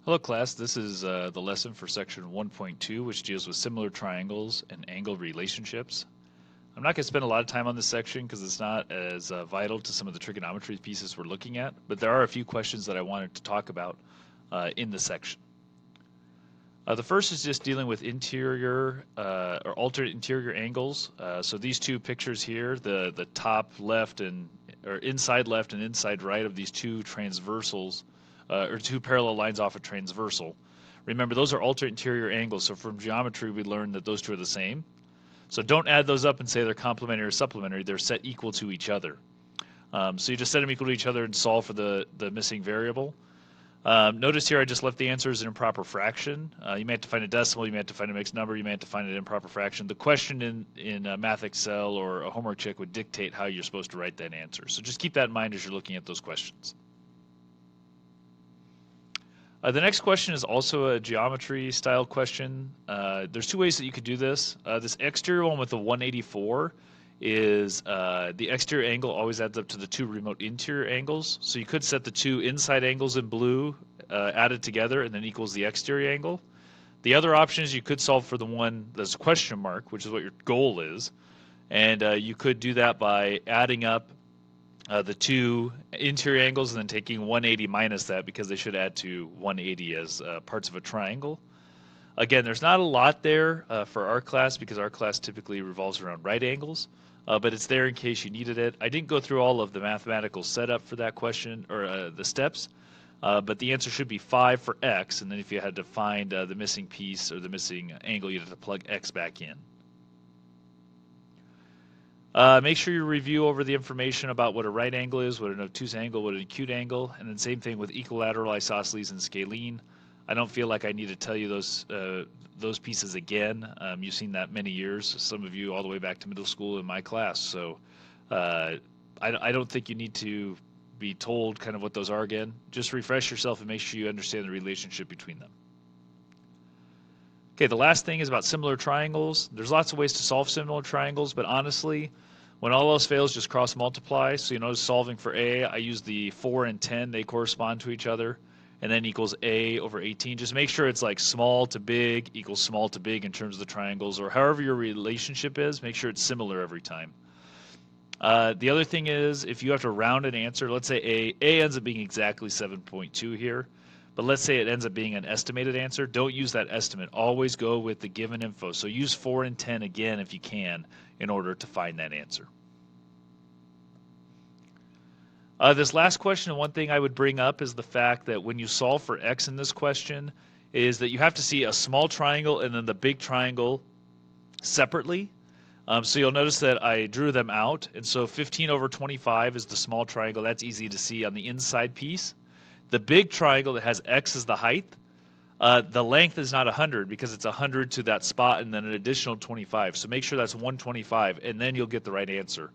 Hello class, this is the lesson for section 1.2, which deals with similar triangles and angle relationships. I'm not going to spend a lot of time on this section because it's not as vital to some of the trigonometry pieces we're looking at, but there are a few questions that I wanted to talk about in the section. The first is just dealing with interior or alternate interior angles. So these two pictures here, the top left or inside left and inside right of these two transversals, or two parallel lines off a transversal. Remember, those are alternate interior angles. So from geometry, we learned that those two are the same. So don't add those up and say they're complementary or supplementary. They're set equal to each other. So you just set them equal to each other and solve for the missing variable. Notice here I just left the answers in improper fraction. You may have to find a decimal, you may have to find a mixed number, you may have to find an improper fraction. The question in Math Excel or a homework check would dictate how you're supposed to write that answer. So just keep that in mind as you're looking at those questions. The next question is also a geometry style question. There's two ways that you could do this. This exterior one with the 184 is the exterior angle always adds up to the two remote interior angles. So you could set the two inside angles in blue added together and then equals the exterior angle. The other option is you could solve for the one that's question mark, which is what your goal is. And you could do that by adding up the two interior angles and then taking 180 minus that because they should add to 180 as parts of a triangle. Again, there's not a lot there for our class because our class typically revolves around right angles, but it's there in case you needed it. I didn't go through all of the mathematical setup for that question or the steps, but the answer should be 5 for x, and then if you had to find the missing piece or the missing angle, you'd have to plug x back in. Make sure you review over the information about what a right angle is, what an obtuse angle, what an acute angle, and then same thing with equilateral, isosceles, and scalene. I don't feel like I need to tell you those pieces again. You've seen that many years, some of you all the way back to middle school in my class. So I don't think you need to be told kind of what those are again. Just refresh yourself and make sure you understand the relationship between them. Okay, the last thing is about similar triangles. There's lots of ways to solve similar triangles, but honestly, when all else fails, just cross multiply. So you notice solving for A, I use the 4 and 10, they correspond to each other, and then equals A over 18. Just make sure it's like small to big equals small to big in terms of the triangles, or however your relationship is, make sure it's similar every time. The other thing is, if you have to round an answer, let's say A ends up being exactly 7.2 here. But let's say it ends up being an estimated answer. Don't use that estimate. Always go with the given info. So use 4 and 10 again if you can in order to find that answer. This last question, one thing I would bring up is the fact that when you solve for x in this question is that you have to see a small triangle and then the big triangle separately. So you'll notice that I drew them out. And so 15 over 25 is the small triangle. That's easy to see on the inside piece. The big triangle that has x as the height, the length is not 100 because it's 100 to that spot and then an additional 25. So make sure that's 125 and then you'll get the right answer.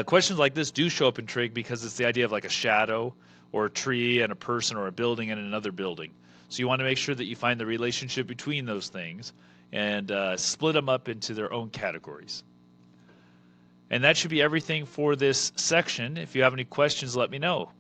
Questions like this do show up in Trig because it's the idea of like a shadow or a tree and a person or a building and another building. So you want to make sure that you find the relationship between those things and split them up into their own categories. And that should be everything for this section. If you have any questions, let me know.